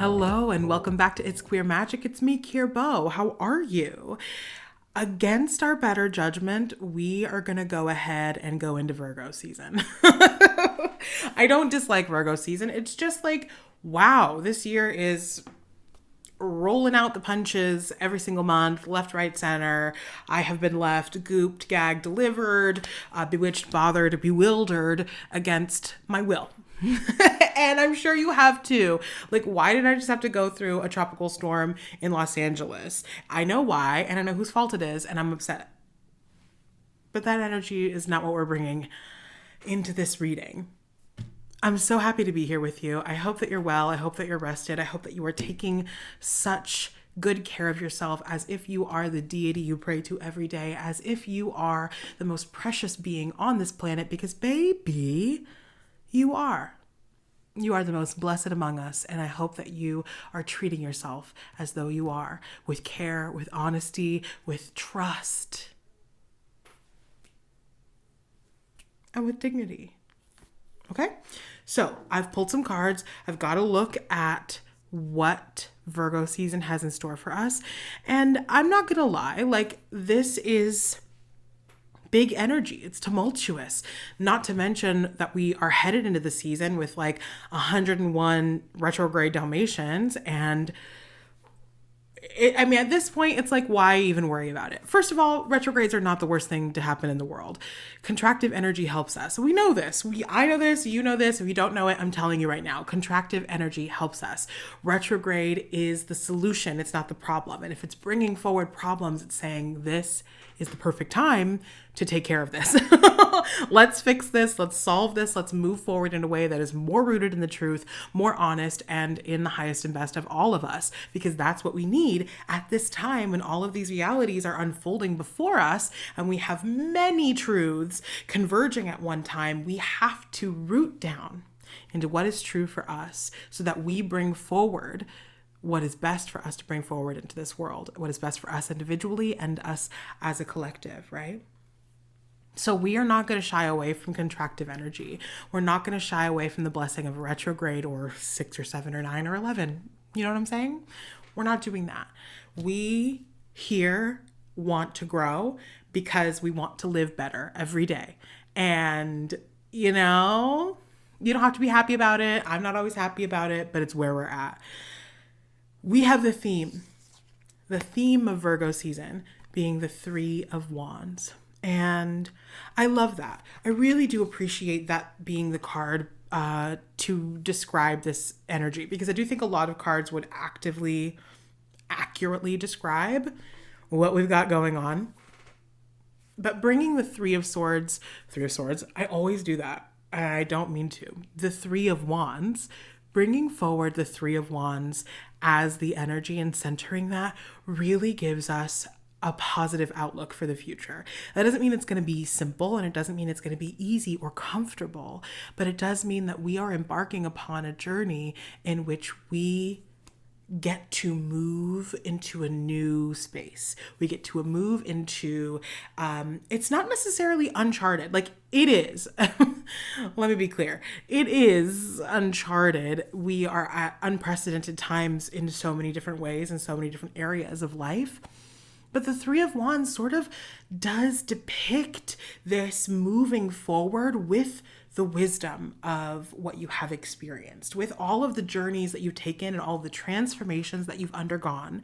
Hello and welcome back to It's Queer Magic. It's me, Kier Bo. How are you? Against our better judgment, we are going to go ahead and go into Virgo season. I don't dislike Virgo season. It's just like, wow, this year is rolling out the punches every single month, left, right, center. I have been left gooped, gagged, delivered, bewitched, bothered, bewildered against my will. And I'm sure you have too. Like, why did I just have to go through a tropical storm in Los Angeles? I know why, and I know whose fault it is, and I'm upset. But that energy is not what we're bringing into this reading. I'm so happy to be here with you. I hope that you're well. I hope that you're rested. I hope that you are taking such good care of yourself as if you are the deity you pray to every day, as if you are the most precious being on this planet, because baby, you are. You are the most blessed among us, and I hope that you are treating yourself as though you are, with care, with honesty, with trust, and with dignity. Okay? So I've pulled some cards. I've got to look at what Virgo season has in store for us. And I'm not going to lie, like, this is big energy. It's tumultuous. Not to mention that we are headed into the season with like 101 retrograde Dalmatians. And at this point, it's like, why even worry about it? First of all, retrogrades are not the worst thing to happen in the world. Contractive energy helps us. We know this. I know this. You know this. If you don't know it, I'm telling you right now. Contractive energy helps us. Retrograde is the solution. It's not the problem. And if it's bringing forward problems, it's saying this is the perfect time to take care of this. Let's fix this. Let's solve this. Let's move forward in a way that is more rooted in the truth, more honest, and in the highest and best of all of us, because that's what we need at this time when all of these realities are unfolding before us and we have many truths converging at one time. We have to root down into what is true for us so that we bring forward what is best for us to bring forward into this world, what is best for us individually and us as a collective, right? So we are not going to shy away from contractive energy. We're not going to shy away from the blessing of a retrograde or 6 or 7 or 9 or 11. You know what I'm saying? We're not doing that. We here want to grow because we want to live better every day. And, you don't have to be happy about it. I'm not always happy about it, but it's where we're at. We have the theme of Virgo season being the 3 of Wands. And I love that. I really do appreciate that being the card to describe this energy, because I do think a lot of cards would accurately describe what we've got going on. But bringing the 3 of Swords, I always do that. I don't mean to. The 3 of Wands, bringing forward the 3 of Wands as the energy and centering that really gives us a positive outlook for the future. That doesn't mean it's going to be simple, and it doesn't mean it's going to be easy or comfortable, but it does mean that we are embarking upon a journey in which we get to move into a new space. We get to move into, it's not necessarily uncharted. Like, it is. Let me be clear. It is uncharted. We are at unprecedented times in so many different ways and so many different areas of life. But the 3 of Wands sort of does depict this moving forward with the wisdom of what you have experienced, with all of the journeys that you've taken and all the transformations that you've undergone.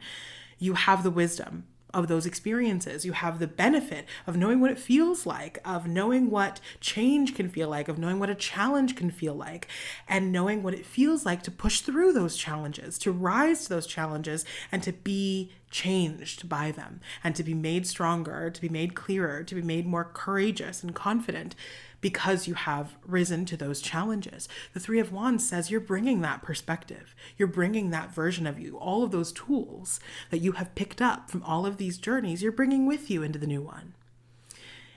You have the wisdom of those experiences. You have the benefit of knowing what it feels like, of knowing what change can feel like, of knowing what a challenge can feel like, and knowing what it feels like to push through those challenges, to rise to those challenges, and to be changed by them, and to be made stronger, to be made clearer, to be made more courageous and confident because you have risen to those challenges. The 3 of Wands says you're bringing that perspective. You're bringing that version of you, all of those tools that you have picked up from all of these journeys, you're bringing with you into the new one.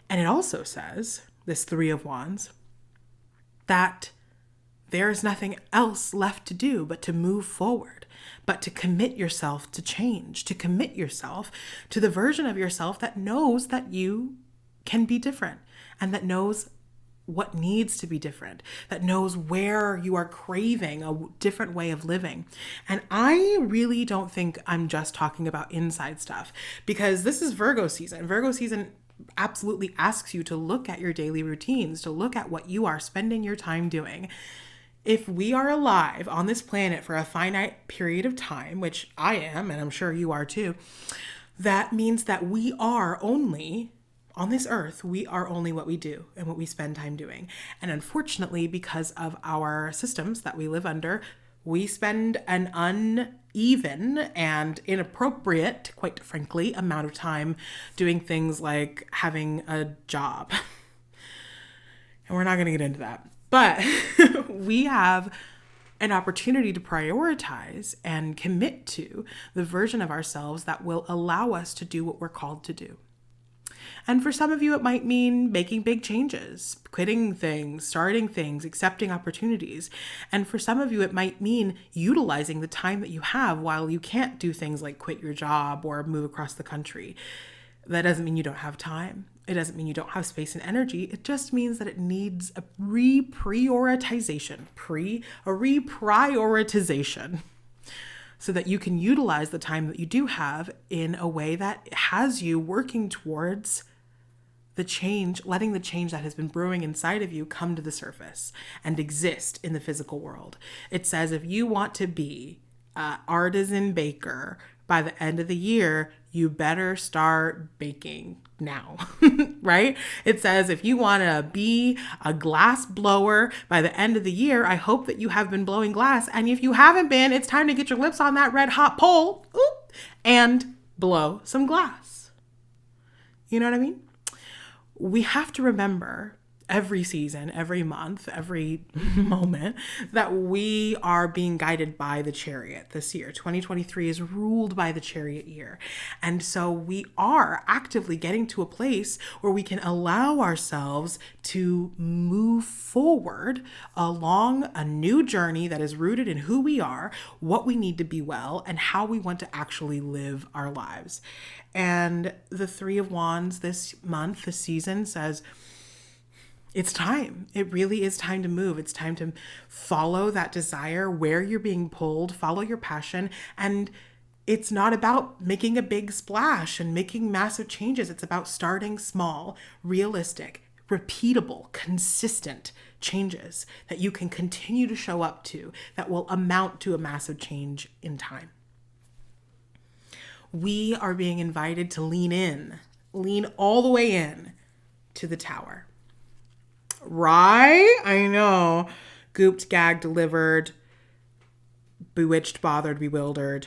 And it also says, this 3 of Wands, that there is nothing else left to do but to move forward, but to commit yourself to change, to commit yourself to the version of yourself that knows that you can be different and that knows what needs to be different, that knows where you are craving a different way of living. And I really don't think I'm just talking about inside stuff, because this is Virgo season. Virgo season absolutely asks you to look at your daily routines, to look at what you are spending your time doing. If we are alive on this planet for a finite period of time, which I am, and I'm sure you are too, that means that we are only on this earth, we are only what we do and what we spend time doing. And unfortunately, because of our systems that we live under, we spend an uneven and inappropriate, quite frankly, amount of time doing things like having a job. And we're not going to get into that. But we have an opportunity to prioritize and commit to the version of ourselves that will allow us to do what we're called to do. And for some of you, it might mean making big changes, quitting things, starting things, accepting opportunities. And for some of you, it might mean utilizing the time that you have while you can't do things like quit your job or move across the country. That doesn't mean you don't have time. It doesn't mean you don't have space and energy. It just means that it needs a reprioritization, so that you can utilize the time that you do have in a way that has you working towards the change, letting the change that has been brewing inside of you come to the surface and exist in the physical world. It says if you want to be an artisan baker by the end of the year, you better start baking now, right? It says if you want to be a glass blower by the end of the year, I hope that you have been blowing glass. And if you haven't been, it's time to get your lips on that red hot pole and blow some glass. You know what I mean? We have to remember every season, every month, every moment that we are being guided by the chariot this year. 2023 is ruled by the chariot year. And so we are actively getting to a place where we can allow ourselves to move forward along a new journey that is rooted in who we are, what we need to be well, and how we want to actually live our lives. And the Three of Wands this month, this season says, it's time. It really is time to move. It's time to follow that desire where you're being pulled, follow your passion. And it's not about making a big splash and making massive changes. It's about starting small, realistic, repeatable, consistent changes that you can continue to show up to that will amount to a massive change in time. We are being invited to lean all the way in to the tower. Right? I know. Gooped, gagged, delivered, bewitched, bothered, bewildered.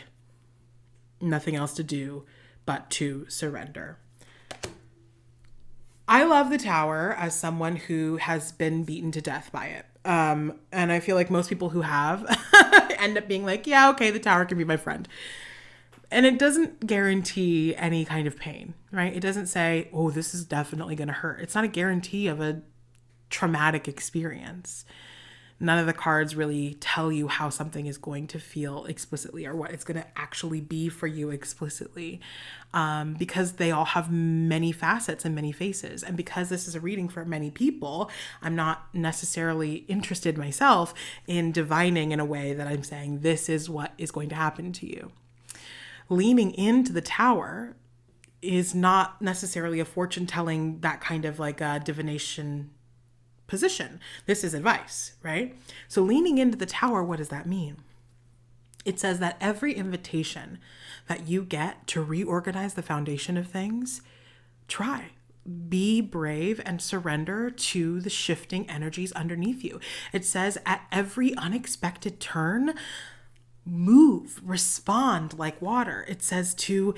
Nothing else to do but to surrender. I love the tower as someone who has been beaten to death by it. And I feel like most people who have end up being like, yeah, okay, the tower can be my friend. And it doesn't guarantee any kind of pain, right? It doesn't say, oh, this is definitely going to hurt. It's not a guarantee of a traumatic experience. None of the cards really tell you how something is going to feel explicitly or what it's going to actually be for you explicitly, because they all have many facets and many faces. And because this is a reading for many people, I'm not necessarily interested myself in divining in a way that I'm saying this is what is going to happen to you. Leaning into the tower is not necessarily a fortune telling, that kind of like a divination position. This is advice, right? So leaning into the tower, what does that mean? It says that every invitation that you get to reorganize the foundation of things, try. Be brave and surrender to the shifting energies underneath you. It says at every unexpected turn, move, respond like water. It says to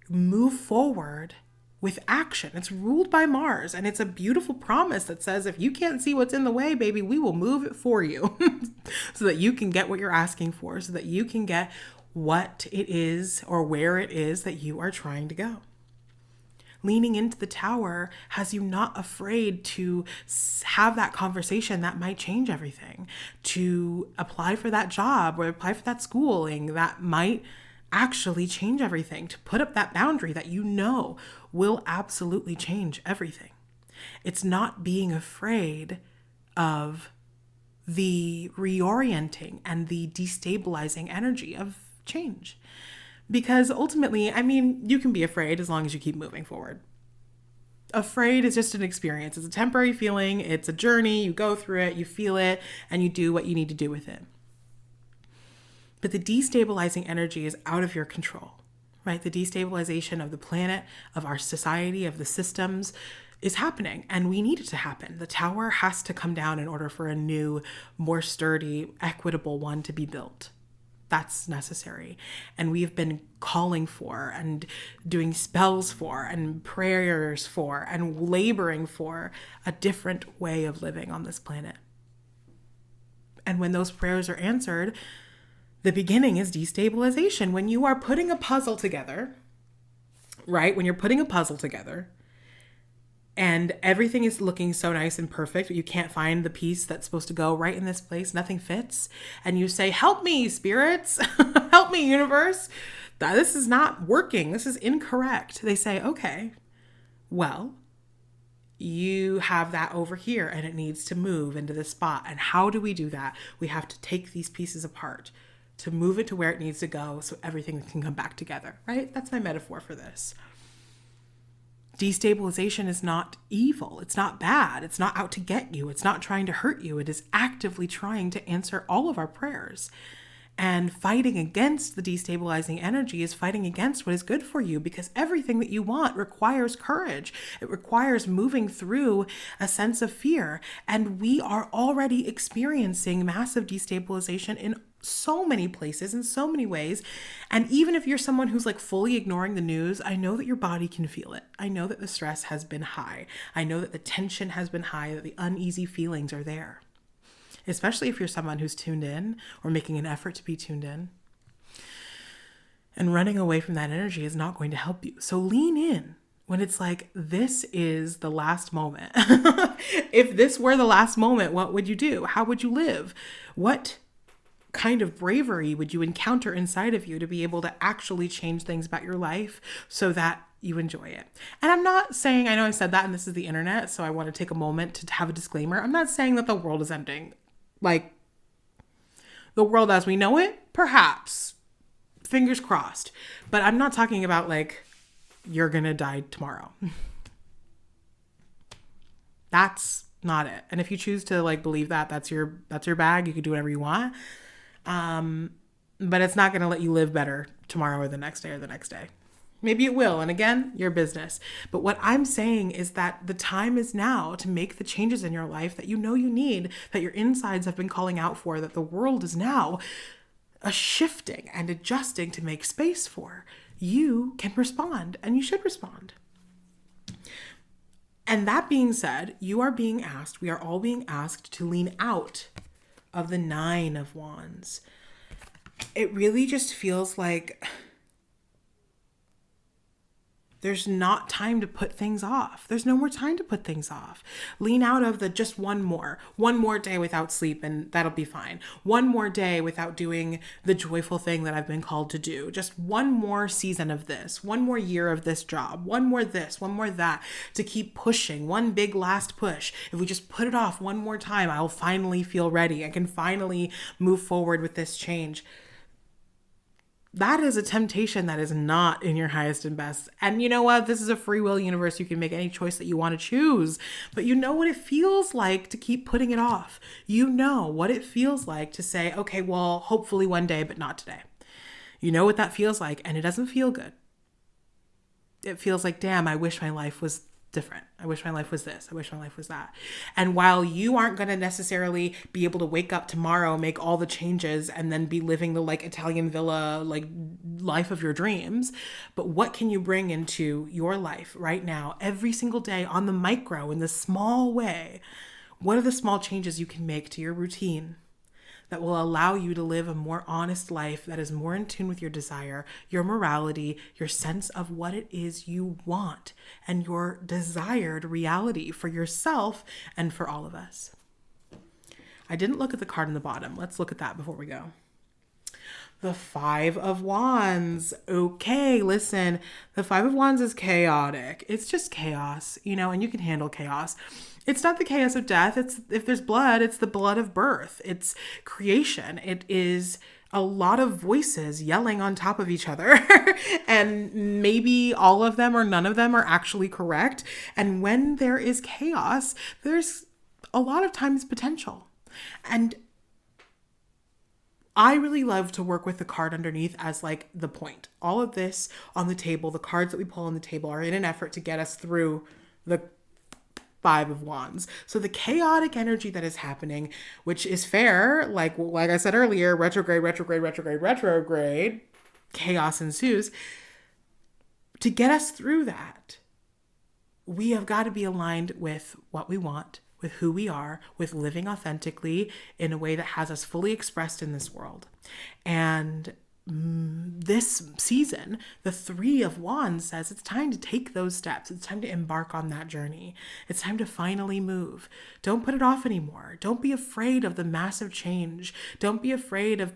move forward with action. It's ruled by Mars, and it's a beautiful promise that says if you can't see what's in the way, baby, we will move it for you so that you can get what you're asking for, so that you can get what it is or where it is that you are trying to go. Leaning into the tower has you not afraid to have that conversation that might change everything, to apply for that job or apply for that schooling that might actually change everything, to put up that boundary that you know will absolutely change everything. It's not being afraid of the reorienting and the destabilizing energy of change. Because ultimately, I mean, you can be afraid as long as you keep moving forward. Afraid is just an experience. It's a temporary feeling. It's a journey. You go through it, you feel it, and you do what you need to do with it. But the destabilizing energy is out of your control, right? The destabilization of the planet, of our society, of the systems is happening, and we need it to happen. The tower has to come down in order for a new, more sturdy, equitable one to be built. That's necessary. And we've been calling for and doing spells for and prayers for and laboring for a different way of living on this planet. And when those prayers are answered, the beginning is destabilization. When you are putting a puzzle together, right? When you're putting a puzzle together and everything is looking so nice and perfect, but you can't find the piece that's supposed to go right in this place, nothing fits, and you say, help me, spirits, help me, universe, this is not working, this is incorrect. They say, okay, well, you have that over here and it needs to move into this spot. And how do we do that? We have to take these pieces apart to move it to where it needs to go so everything can come back together, right? That's my metaphor for this. Destabilization is not evil. It's not bad. It's not out to get you. It's not trying to hurt you. It is actively trying to answer all of our prayers. And fighting against the destabilizing energy is fighting against what is good for you, because everything that you want requires courage. It requires moving through a sense of fear. And we are already experiencing massive destabilization in so many places, in so many ways. And even if you're someone who's like fully ignoring the news, I know that your body can feel it. I know that the stress has been high. I know that the tension has been high, that the uneasy feelings are there. Especially if you're someone who's tuned in or making an effort to be tuned in. And running away from that energy is not going to help you. So lean in when it's like, this is the last moment. If this were the last moment, what would you do? How would you live? What kind of bravery would you encounter inside of you to be able to actually change things about your life so that you enjoy it? And I'm not saying, I know I said that and this is the internet, so I want to take a moment to have a disclaimer. I'm not saying that the world is ending. Like, the world as we know it, perhaps. Fingers crossed. But I'm not talking about like, you're gonna die tomorrow. That's not it. And if you choose to like believe that, that's your bag. You can do whatever you want. But it's not gonna let you live better tomorrow or the next day or the next day. Maybe it will. And again, your business. But what I'm saying is that the time is now to make the changes in your life that you know you need, that your insides have been calling out for, that the world is now shifting and adjusting to make space for. You can respond, and you should respond. And that being said, we are all being asked to lean out of the 9 of Wands. It really just feels like there's not time to put things off. There's no more time to put things off. Lean out of the just one more day without sleep and that'll be fine. One more day without doing the joyful thing that I've been called to do. Just one more season of this, one more year of this job, one more this, one more that, to keep pushing, one big last push. If we just put it off one more time, I'll finally feel ready. I can finally move forward with this change. That is a temptation that is not in your highest and best. And you know what? This is a free will universe. You can make any choice that you want to choose. But you know what it feels like to keep putting it off. You know what it feels like to say, okay, well, hopefully one day, but not today. You know what that feels like, and it doesn't feel good. It feels like, damn, I wish my life was different. I wish my life was this. I wish my life was that. And while you aren't going to necessarily be able to wake up tomorrow, make all the changes, and then be living the like Italian villa, like life of your dreams, but what can you bring into your life right now, every single day, on the micro, in the small way? What are the small changes you can make to your routine that will allow you to live a more honest life that is more in tune with your desire, your morality, your sense of what it is you want, and your desired reality for yourself and for all of us? I didn't look at the card on the bottom. Let's look at that before we go. The Five of Wands. Okay, listen, the Five of Wands is chaotic. It's just chaos, and you can handle chaos. It's not the chaos of death. It's if there's blood, it's the blood of birth. It's creation. It is a lot of voices yelling on top of each other. And maybe all of them or none of them are actually correct. And when there is chaos, there's a lot of times potential. And I really love to work with the card underneath as like the point. All of this on the table, the cards that we pull on the table are in an effort to get us through the Five of Wands. So the chaotic energy that is happening, which is fair, like I said earlier, retrograde, chaos ensues. To get us through that, we have got to be aligned with what we want, with who we are, with living authentically in a way that has us fully expressed in this world. And this season, the Three of Wands says it's time to take those steps. It's time to embark on that journey. It's time to finally move. Don't put it off anymore. Don't be afraid of the massive change. Don't be afraid of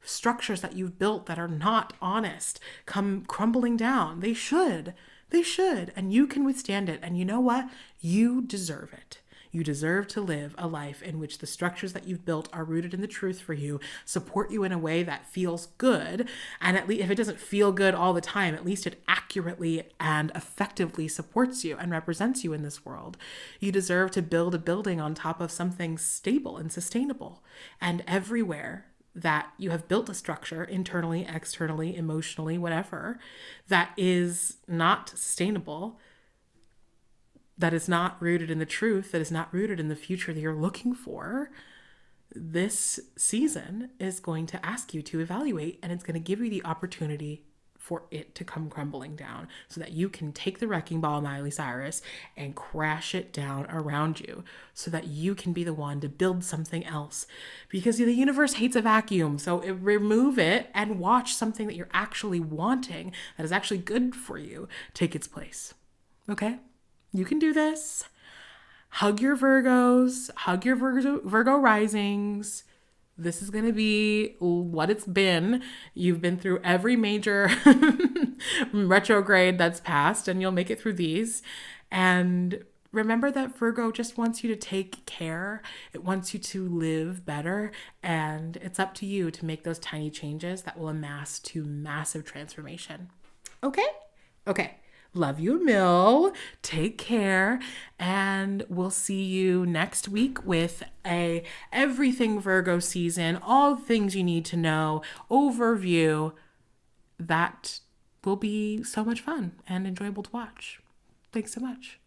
structures that you've built that are not honest come crumbling down. They should. And you can withstand it. And you know what? You deserve it. You deserve to live a life in which the structures that you've built are rooted in the truth for you, support you in a way that feels good. And at least if it doesn't feel good all the time, at least it accurately and effectively supports you and represents you in this world. You deserve to build a building on top of something stable and sustainable. And everywhere that you have built a structure internally, externally, emotionally, whatever, that is not sustainable, that is not rooted in the truth, that is not rooted in the future that you're looking for, this season is going to ask you to evaluate, and it's going to give you the opportunity for it to come crumbling down so that you can take the wrecking ball, Miley Cyrus, and crash it down around you so that you can be the one to build something else. Because the universe hates a vacuum. So remove it and watch something that you're actually wanting, that is actually good for you, take its place. Okay? You can do this. Hug your Virgos, hug your Virgo risings. This is going to be what it's been. You've been through every major retrograde that's passed, and you'll make it through these. And remember that Virgo just wants you to take care. It wants you to live better. And it's up to you to make those tiny changes that will amass to massive transformation. Okay? Okay. Love you, Mill. Take care. And we'll see you next week with a everything Virgo season, all the things you need to know, overview. That will be so much fun and enjoyable to watch. Thanks so much.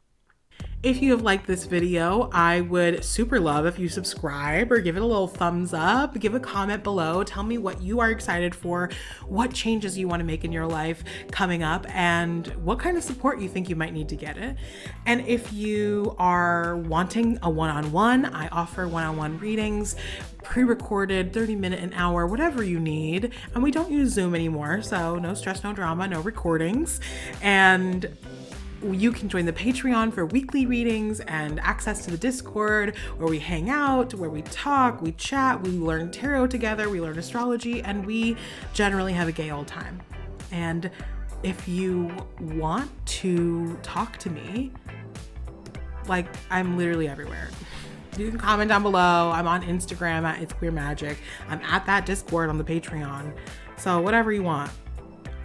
If you have liked this video, I would super love if you subscribe or give it a little thumbs up, give a comment below, tell me what you are excited for, what changes you want to make in your life coming up, and what kind of support you think you might need to get it. And if you are wanting a one-on-one, I offer one-on-one readings, pre-recorded, 30-minute, an hour, whatever you need. And we don't use Zoom anymore, so no stress, no drama, no recordings. And you can join the Patreon for weekly readings and access to the Discord where we hang out, where we talk, we chat, we learn tarot together, we learn astrology, and we generally have a gay old time. And if you want to talk to me, like, I'm literally everywhere. You can comment down below. I'm on Instagram at It's Queer Magic. I'm at that Discord on the Patreon. So whatever you want,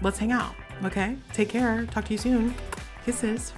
let's hang out. Okay? Take care. Talk to you soon. Kisses.